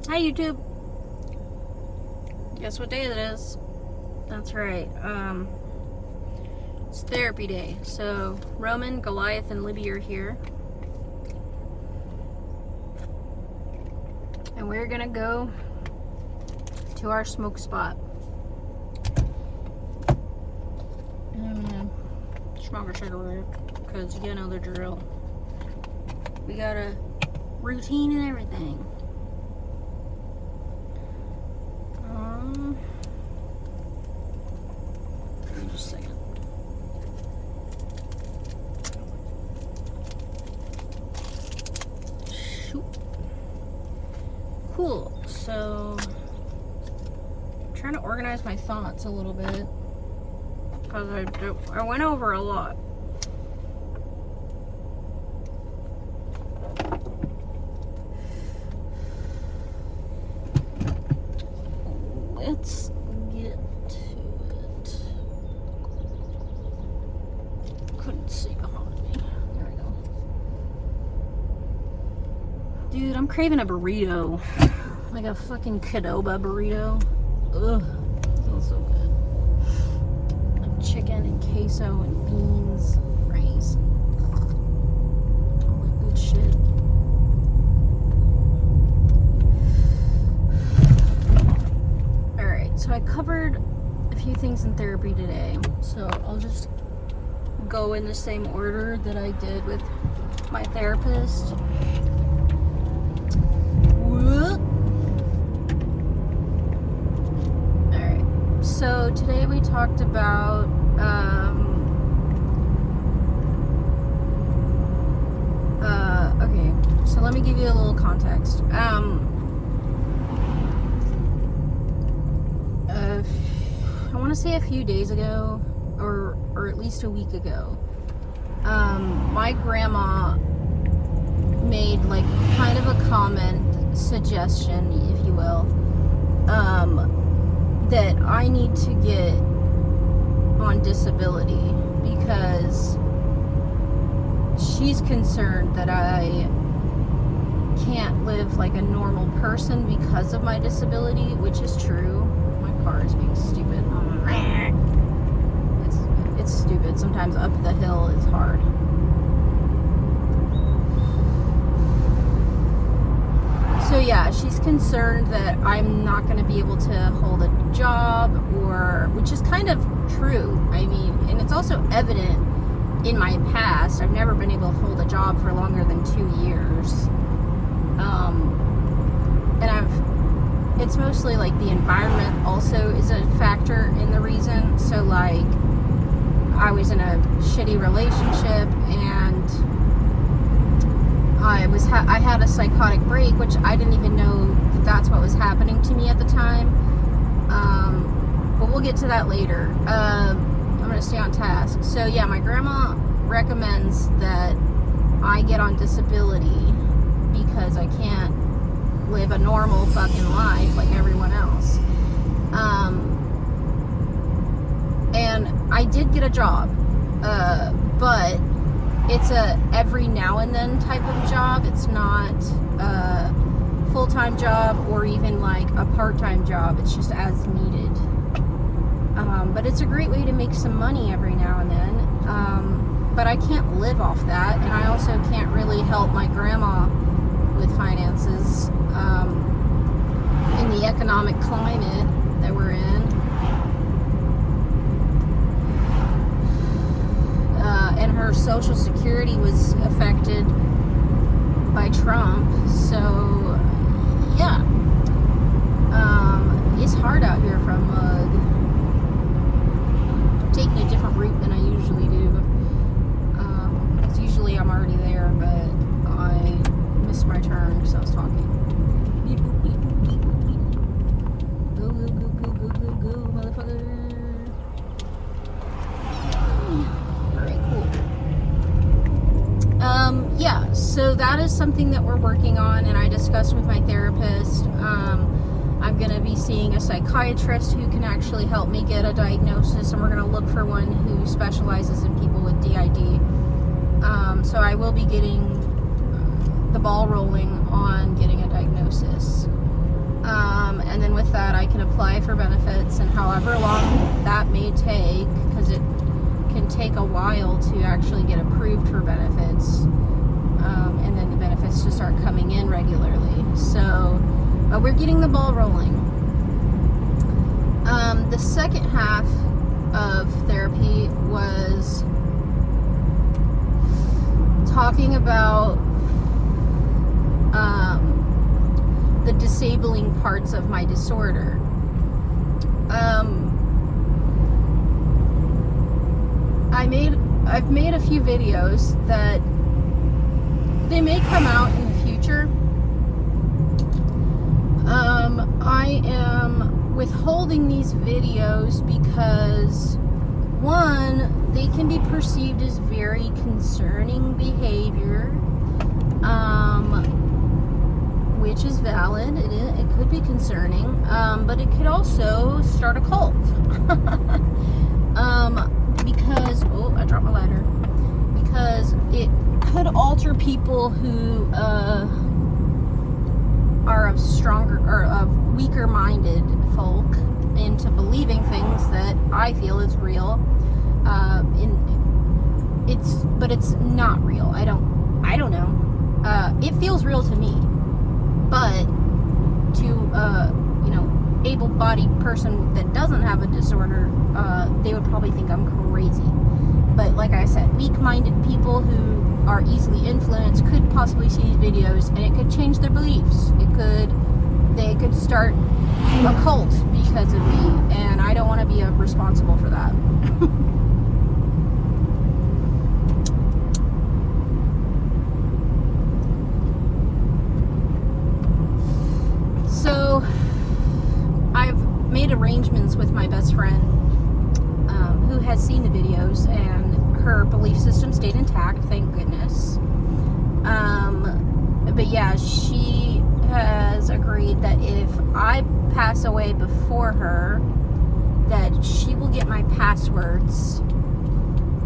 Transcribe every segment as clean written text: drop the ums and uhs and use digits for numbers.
Hi YouTube. Guess what day it is? That's right. It's therapy day. So Roman, Goliath, and Libby are here. And we're gonna go to our smoke spot. And I'm gonna smoke a cigarette because you know the drill. We got a routine and everything. Just a second. Shoot. Cool. So, I'm trying to organize my thoughts a little bit because I went over a lot. Let's get to it. Couldn't see behind me. There we go. Dude, I'm craving a burrito. Like a fucking Qdoba burrito. Ugh. Feels so good. Like chicken and queso and beans, rice, all that good shit. So I covered a few things in therapy today, so I'll just go in the same order that I did with my therapist. Alright, so today we talked about okay, so let me give you a little context. I want to say a few days ago, or at least a week ago, my grandma made like kind of a comment, suggestion, if you will, that I need to get on disability because she's concerned that I can't live like a normal person because of my disability, which is true. My car is being stupid. It's stupid. Sometimes up the hill is hard. So yeah, she's concerned that I'm not going to be able to hold a job, which is kind of true. I mean, and it's also evident in my past. I've never been able to hold a job for longer than 2 years. And it's mostly like the environment also is a factor in the reason. So like I was in a shitty relationship and I had a psychotic break, which I didn't even know that that's what was happening to me at the time. But we'll get to that later. I'm gonna stay on task. So yeah, my grandma recommends that I get on disability because I can't live a normal fucking life like everyone else. And I did get a job, but it's a every now and then type of job. It's not a full-time job or even like a part-time job. It's just as needed. But it's a great way to make some money every now and then. But I can't live off that, and I also can't really help my grandma with finances in the economic climate that we're in. And her Social Security was affected by Trump, so yeah. It's hard out here from Mug. I'm taking a different route than I usually do. Because usually I'm already there, but I missed my turn because I was talking. Beep, boop, beep, boop, beep, boop, beep. Go, go, go, go, go, go, go, motherfucker. Alright, cool. Yeah, so that is something that we're working on, and I discussed with my therapist. I'm going to be seeing a psychiatrist who can actually help me get a diagnosis, and we're going to look for one who specializes in people with DID. So I will be getting the ball rolling on getting a diagnosis. And then with that I can apply for benefits, and however long that may take, because it can take a while to actually get approved for benefits, and then the benefits to start coming in regularly. So we're getting the ball rolling. The second half of therapy was talking about the disabling parts of my disorder. I've made a few videos that they may come out in the future. I am withholding these videos because, one, they can be perceived as very concerning behavior, which is valid. It could be concerning, but it could also start a cult. Because, oh, I dropped my lighter. Because it could alter people who are of stronger or of weaker-minded folk into believing things that I feel is real. But it's not real. I don't know. It feels real to me, but to able-bodied person that doesn't have a disorder, they would probably think I'm crazy. But like I said, weak-minded people who are easily influenced could possibly see these videos, and it could change their beliefs. They could start a cult because of me, and I don't want to be responsible for that. So I've made arrangements with my best friend, who has seen the videos, and her belief system stayed intact, thank goodness. But yeah, she has agreed that if I pass away before her, that she will get my passwords,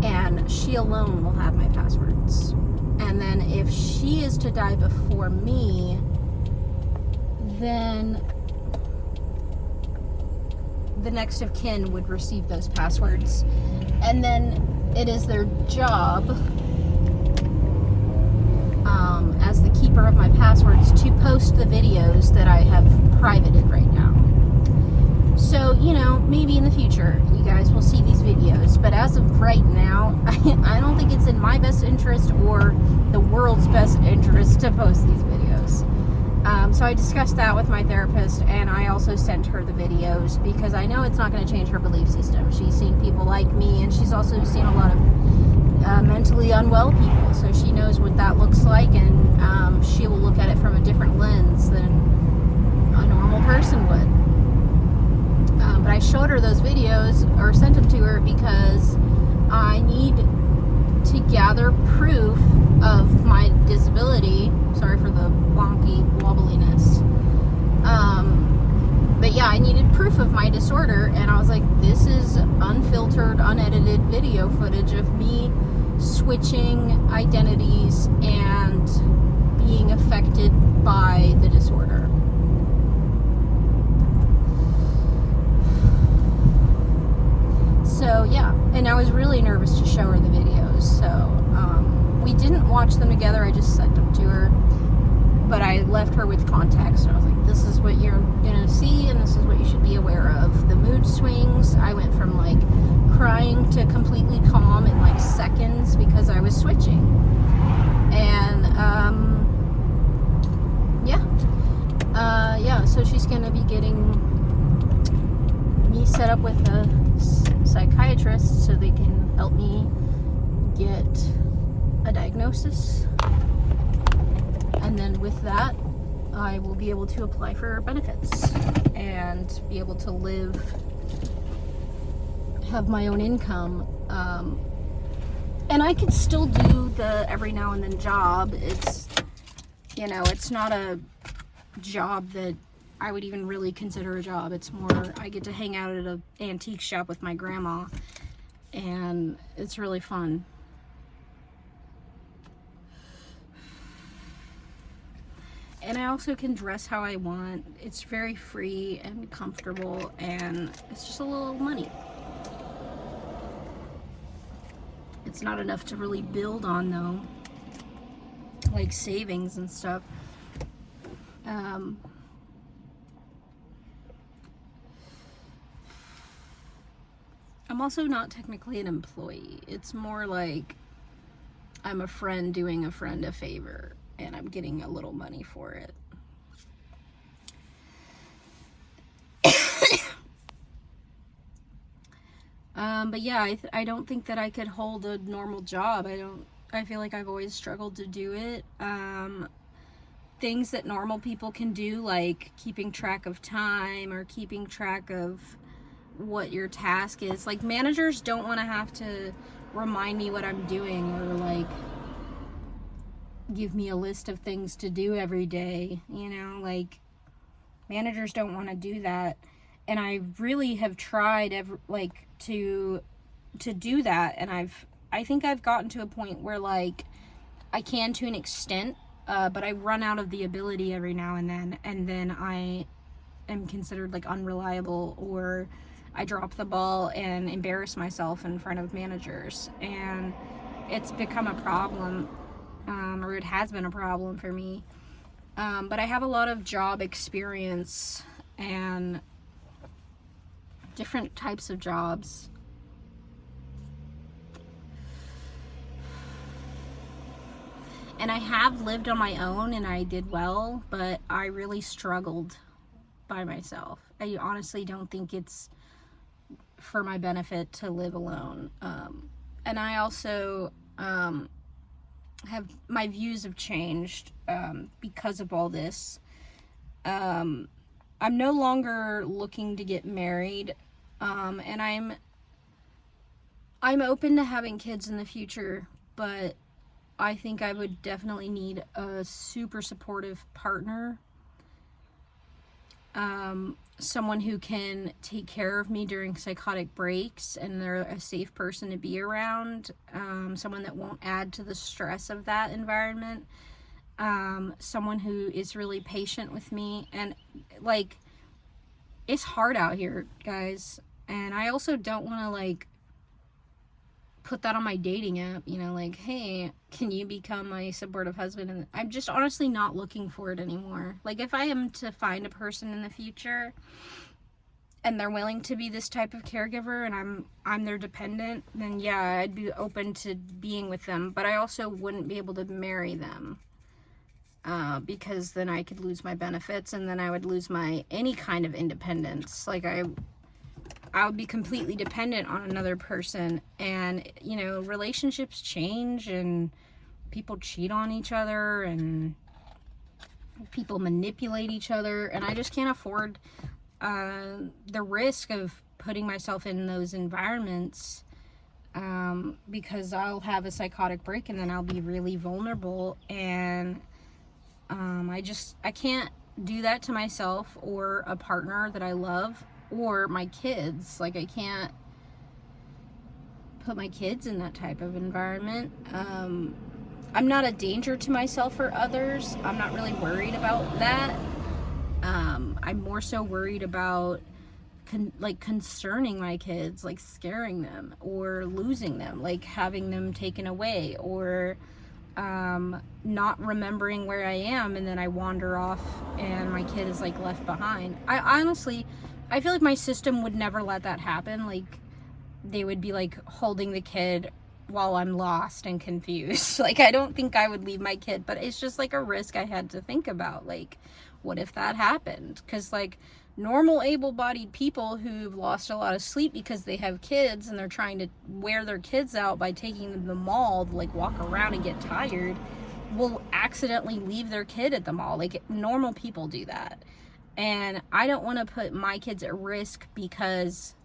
and she alone will have my passwords. And then if she is to die before me, then the next of kin would receive those passwords. And then it is their job, as the keeper of my passwords, to post the videos that I have privated right now. So, maybe in the future you guys will see these videos, but as of right now, I don't think it's in my best interest or the world's best interest to post these videos. So I discussed that with my therapist, and I also sent her the videos because I know it's not going to change her belief system. She's seen people like me, and she's also seen a lot of mentally unwell people, so she knows what that looks like, and she will look at it from a different lens than a normal person would. But I showed her those videos, or sent them to her, because I need to gather proof of my disability. Sorry for the wonky wobbliness. But yeah, I needed proof of my disorder, and I was like, this is unfiltered, unedited video footage of me switching identities and being affected by the disorder. So yeah, and I was really nervous to show her the videos, so we didn't watch them together. I just sent them to her, but I left her with context, and I was like, this is what you're gonna see, and this is what you should be aware of. The mood swings, I went from like crying to completely calm in like seconds because I was switching. And so she's gonna be getting me set up with a psychiatrist so they can help me get a diagnosis, and then with that I will be able to apply for benefits and be able to have my own income, and I could still do the every now and then job. It's not a job that I would even really consider a job. It's more, I get to hang out at an antique shop with my grandma, and it's really fun. and I also can dress how I want. It's very free and comfortable, and it's just a little money. It's not enough to really build on, though, like savings and stuff. I'm also not technically an employee. It's more like I'm a friend doing a friend a favor, and I'm getting a little money for it. But yeah, I don't think that I could hold a normal job. I feel like I've always struggled to do it. Things that normal people can do, like keeping track of time or keeping track of what your task is. Like, managers don't want to have to remind me what I'm doing, or like give me a list of things to do every day, you know, like managers don't want to do that. And I really have tried to do that, and I think I've gotten to a point where like I can to an extent, but I run out of the ability every now and then I am considered like unreliable, or I drop the ball and embarrass myself in front of managers, and it's become a problem, or it has been a problem for me. But I have a lot of job experience and different types of jobs. And I have lived on my own, and I did well, but I really struggled by myself. I honestly don't think it's for my benefit to live alone. And I also my views have changed because of all this. I'm no longer looking to get married, and I'm open to having kids in the future, but I think I would definitely need a super supportive partner. Someone who can take care of me during psychotic breaks, and they're a safe person to be around. Someone that won't add to the stress of that environment. Someone who is really patient with me. And like, it's hard out here, guys. And I also don't want to like put that on my dating app, you know, like, hey, can you become my supportive husband? And I'm just honestly not looking for it anymore. Like, if I am to find a person in the future and they're willing to be this type of caregiver, and I'm their dependent, then yeah, I'd be open to being with them. But I also wouldn't be able to marry them, because then I could lose my benefits, and then I would lose my any kind of independence. Like, I would be completely dependent on another person. And, you know, relationships change, and people cheat on each other, and people manipulate each other, and I just can't afford the risk of putting myself in those environments, because I'll have a psychotic break, and then I'll be really vulnerable, and I can't do that to myself or a partner that I love, or my kids. Like, I can't put my kids in that type of environment. I'm not a danger to myself or others. I'm not really worried about that. I'm more so worried about concerning my kids, like scaring them or losing them, like having them taken away, or not remembering where I am, and then I wander off and my kid is like left behind. I feel like my system would never let that happen. Like, they would be like holding the kid while I'm lost and confused. Like, I don't think I would leave my kid, but it's just like a risk I had to think about. Like, what if that happened? Because like, normal able-bodied people who've lost a lot of sleep because they have kids, and they're trying to wear their kids out by taking them to the mall to like walk around and get tired, will accidentally leave their kid at the mall. Like, normal people do that. And I don't want to put my kids at risk, because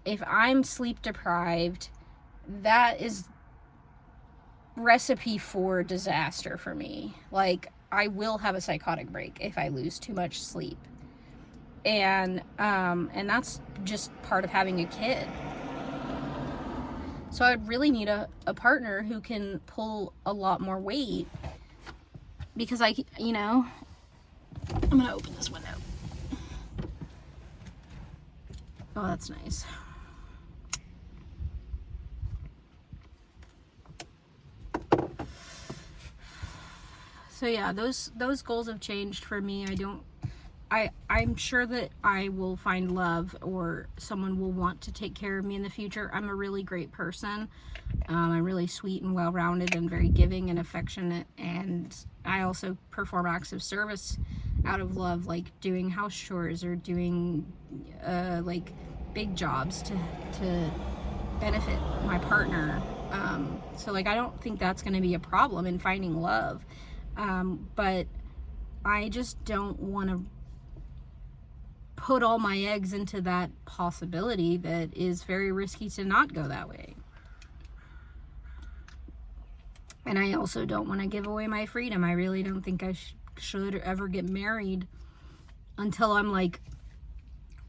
if I'm sleep deprived, that is recipe for disaster for me. Like, I will have a psychotic break if I lose too much sleep. And that's just part of having a kid. So I'd really need a partner who can pull a lot more weight, because I'm gonna open this window. Oh, that's nice. So yeah, those goals have changed for me. I'm sure that I will find love, or someone will want to take care of me in the future. I'm a really great person. I'm really sweet and well-rounded and very giving and affectionate, and I also perform acts of service out of love, like doing house chores or doing like big jobs to benefit my partner. So like I don't think that's going to be a problem in finding love, but I just don't want to put all my eggs into that possibility that is very risky to not go that way. And I also don't want to give away my freedom. I really don't think I should ever get married until I'm like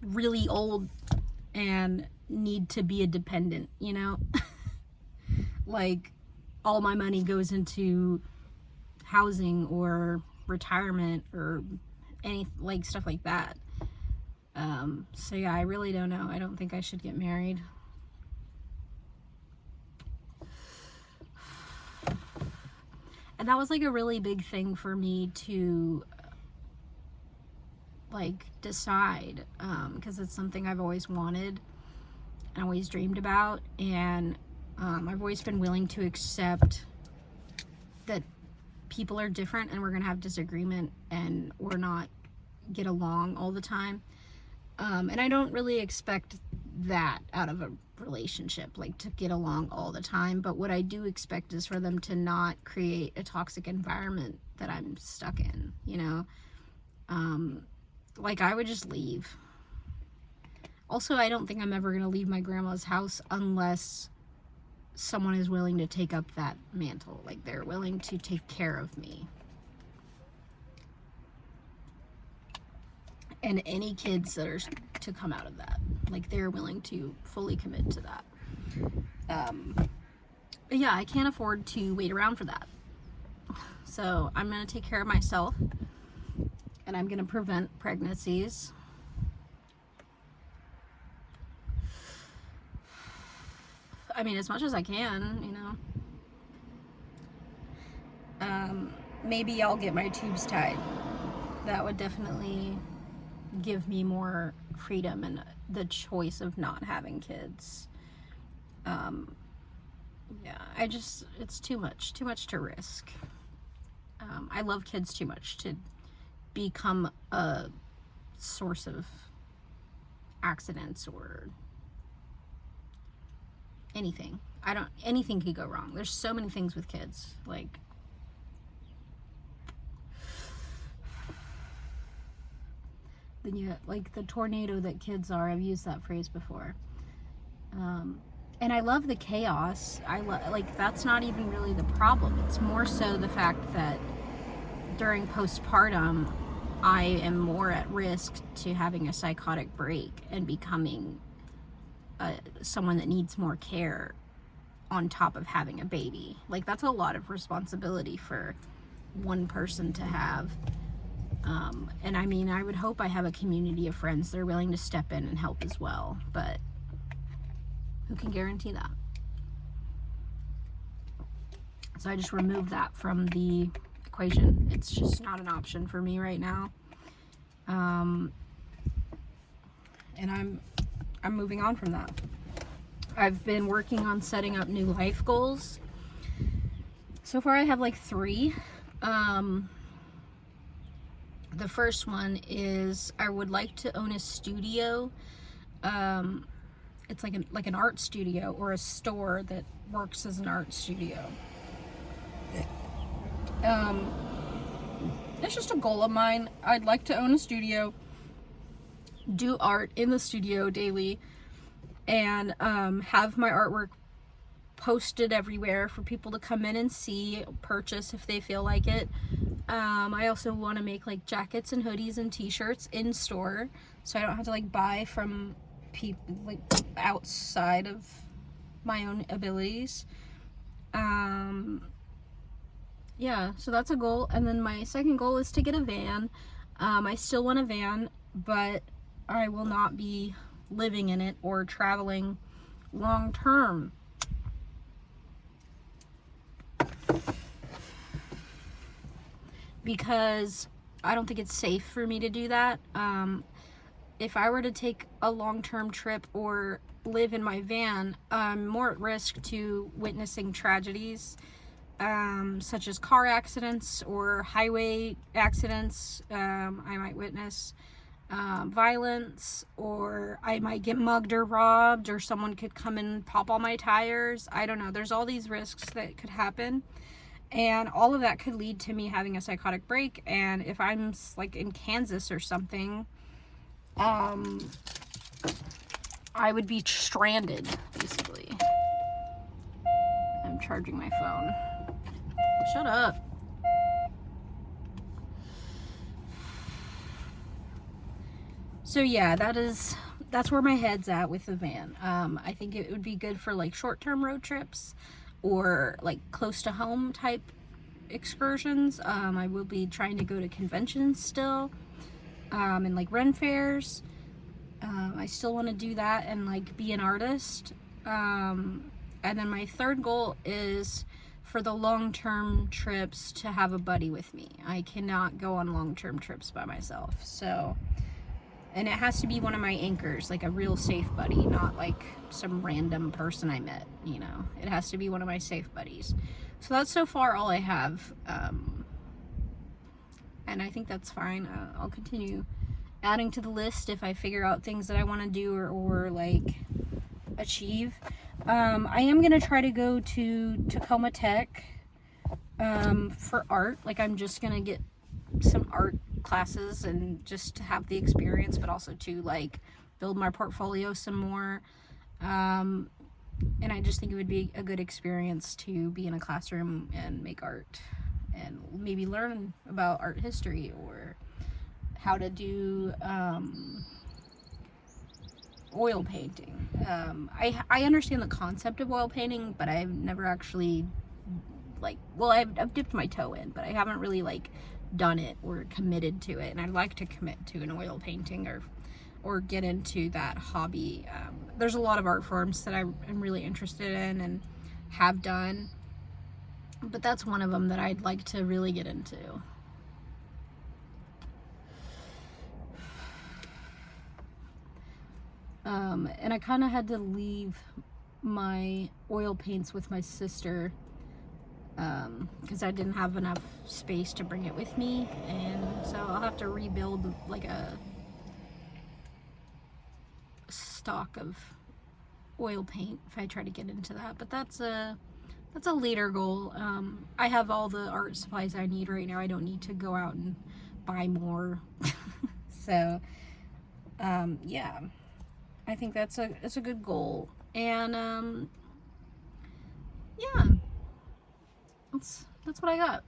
really old and need to be a dependent, you know? Like all my money goes into housing or retirement or any like stuff like that. So yeah, I really don't know. I don't think I should get married. And that was like a really big thing for me to like decide, because it's something I've always wanted and always dreamed about, and I've always been willing to accept that people are different and we're gonna have disagreement and we're not get along all the time. And I don't really expect that out of a relationship, like to get along all the time, but what I do expect is for them to not create a toxic environment that I'm stuck in, you know? Like I would just leave. Also, I don't think I'm ever gonna leave my grandma's house unless someone is willing to take up that mantle, like they're willing to take care of me. And any kids that are to come out of that, like they're willing to fully commit to that. But yeah, I can't afford to wait around for that. So I'm gonna take care of myself, and I'm gonna prevent pregnancies. I mean, as much as I can, you know. Maybe I'll get my tubes tied. That would definitely give me more freedom and the choice of not having kids. Yeah, it's too much to risk. I love kids too much to become a source of accidents or anything. Anything could go wrong. There's so many things with kids, like like the tornado that kids are. I've used that phrase before. And I love the chaos. Like that's not even really the problem. It's more so the fact that during postpartum, I am more at risk to having a psychotic break and becoming someone that needs more care on top of having a baby. Like that's a lot of responsibility for one person to have. And I mean, I would hope I have a community of friends that are willing to step in and help as well, but who can guarantee that? So I just removed that from the equation. It's just not an option for me right now. And I'm moving on from that. I've been working on setting up new life goals. So far I have like 3. The first one is I would like to own a studio. It's like an art studio or a store that works as an art studio. It's just a goal of mine. I'd like to own a studio, do art in the studio daily, and have my artwork posted everywhere for people to come in and see, purchase if they feel like it. I also want to make like jackets and hoodies and t-shirts in store, so I don't have to like buy from people like outside of my own abilities. Yeah, so that's a goal. And then my second goal is to get a van. I still want a van, but I will not be living in it or traveling long term. Because I don't think it's safe for me to do that. If I were to take a long-term trip or live in my van, I'm more at risk to witnessing tragedies, such as car accidents or highway accidents. I might witness violence, or I might get mugged or robbed, or someone could come and pop all my tires. I don't know. There's all these risks that could happen. And all of that could lead to me having a psychotic break. And if I'm like in Kansas or something, I would be stranded, basically. I'm charging my phone. Shut up. So yeah, that's where my head's at with the van. I think it would be good for like short-term road trips or like close to home type excursions. I will be trying to go to conventions still, and like Ren fairs. I still want to do that and like be an artist. And then my third goal is for the long-term trips to have a buddy with me. I cannot go on long-term trips by myself. So, and it has to be one of my anchors, like a real safe buddy, not like some random person I met, you know. It has to be one of my safe buddies. So that's so far all I have. And I think that's fine. I'll continue adding to the list if I figure out things that I want to do or like achieve. I am going to try to go to Tacoma Tech for art. Like I'm just going to get some art classes and just to have the experience, but also to like build my portfolio some more. And I just think it would be a good experience to be in a classroom and make art and maybe learn about art history or how to do oil painting. I understand the concept of oil painting, but I've never actually I've dipped my toe in, but I haven't really like done it or committed to it. And I'd like to commit to an oil painting or get into that hobby. There's a lot of art forms that I'm really interested in and have done, but that's one of them that I'd like to really get into. And I kind of had to leave my oil paints with my sister because I didn't have enough space to bring it with me, and so I'll have to rebuild like a stock of oil paint if I try to get into that. But that's a later goal. I have all the art supplies I need right now. I don't need to go out and buy more. So yeah, I think that's a good goal. And yeah, that's what I got.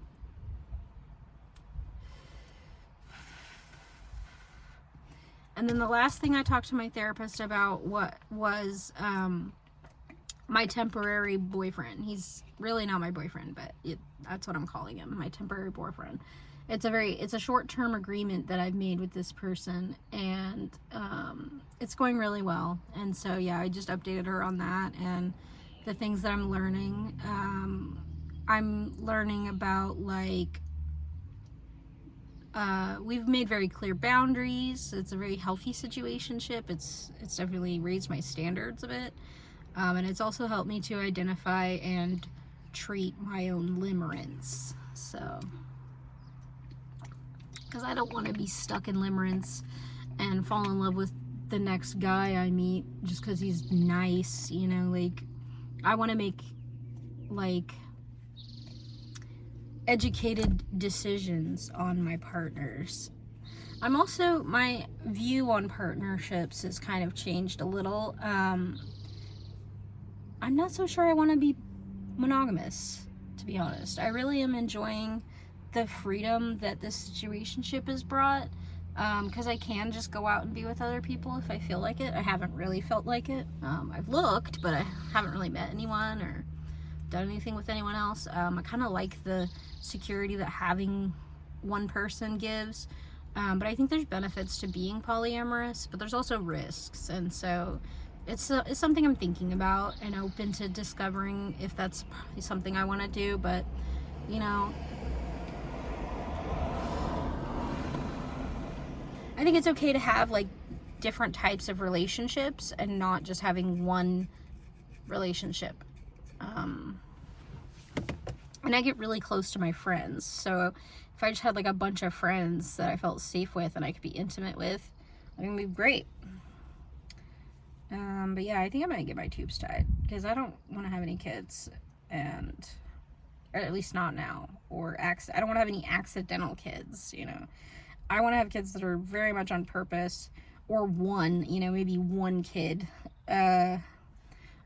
And then the last thing I talked to my therapist about was my temporary boyfriend. He's really not my boyfriend, but that's what I'm calling him, my temporary boyfriend. It's a short-term agreement that I've made with this person, and it's going really well. And so yeah, I just updated her on that and the things that I'm learning. I'm learning about like we've made very clear boundaries. It's a very healthy situationship. It's definitely raised my standards a bit, and it's also helped me to identify and treat my own limerence. So, because I don't want to be stuck in limerence and fall in love with the next guy I meet just because he's nice, you know. Like, I want to make like educated decisions on my partners. My view on partnerships has kind of changed a little. I'm not so sure I want to be monogamous, to be honest. I really am enjoying the freedom that this situationship has brought, because I can just go out and be with other people if I feel like it. I haven't really felt like it. I've looked, but I haven't really met anyone or done anything with anyone else. I kind of like the security that having one person gives. But I think there's benefits to being polyamorous, but there's also risks. And so it's something I'm thinking about and open to discovering if that's something I want to do. But, you know, I think it's okay to have like different types of relationships and not just having one relationship. And I get really close to my friends, so if I just had like a bunch of friends that I felt safe with and I could be intimate with, I think it'd be great. But yeah, I think I'm gonna get my tubes tied because I don't want to have any kids, or at least not now, I don't want to have any accidental kids, you know. I want to have kids that are very much on purpose, or maybe one kid,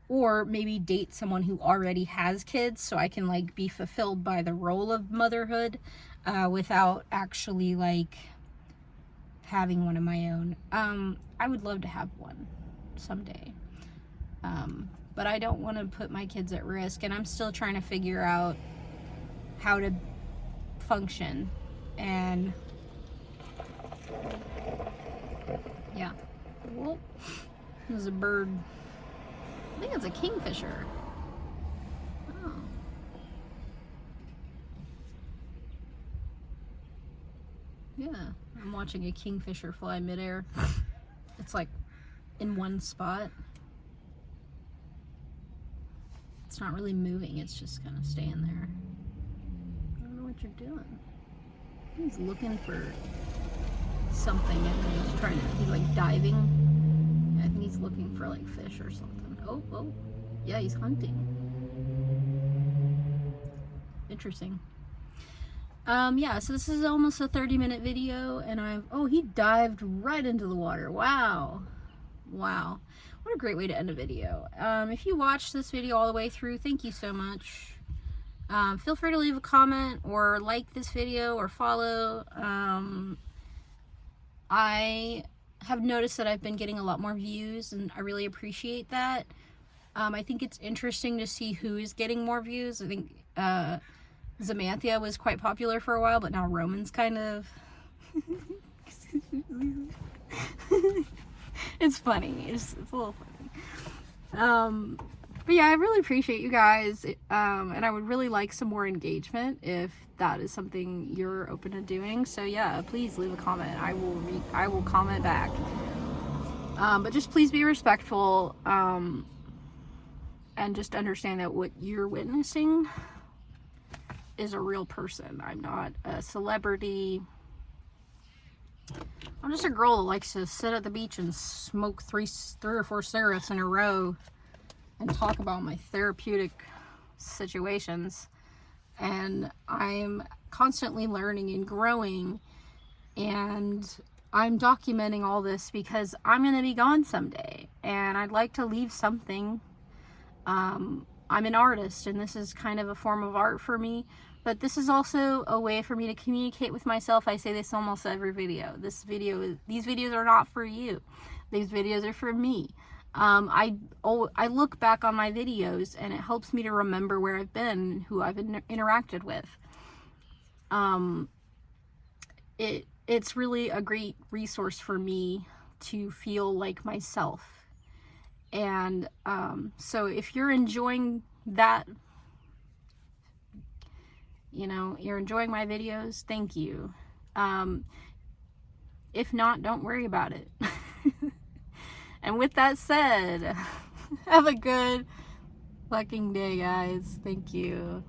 or maybe date someone who already has kids so I can like be fulfilled by the role of motherhood without actually like having one of my own. I would love to have one someday, but I don't want to put my kids at risk, and I'm still trying to figure out how to function. And yeah, well, there's a bird. I think it's a kingfisher. Oh. Yeah, I'm watching a kingfisher fly midair. It's like in one spot. It's not really moving, it's just kind of staying there. I don't know what you're doing. He's looking for something and he's like diving. I think he's looking for like fish or something. Oh, yeah, he's hunting. Interesting. Yeah, so this is almost a 30-minute video, and he dived right into the water. Wow. What a great way to end a video. If you watched this video all the way through, thank you so much. Feel free to leave a comment or like this video or follow. I have noticed that I've been getting a lot more views, and I really appreciate that. I think it's interesting to see who is getting more views. I think Zamanthia was quite popular for a while, but now Roman's kind of it's funny. It's a little funny. But yeah, I really appreciate you guys, and I would really like some more engagement if that is something you're open to doing. So yeah, please leave a comment. I will comment back. But just please be respectful, and just understand that what you're witnessing is a real person. I'm not a celebrity. I'm just a girl that likes to sit at the beach and smoke three or four cigarettes in a row and talk about my therapeutic situations. And I'm constantly learning and growing, and I'm documenting all this because I'm going to be gone someday, and I'd like to leave something. I'm an artist, and this is kind of a form of art for me, but this is also a way for me to communicate with myself. I say this almost every video. These videos are not for you. These videos are for me. I look back on my videos, and it helps me to remember where I've been, who I've interacted with. It's really a great resource for me to feel like myself. And so if you're enjoying that, you're enjoying my videos, thank you. If not, don't worry about it. And with that said, have a good fucking day, guys. Thank you.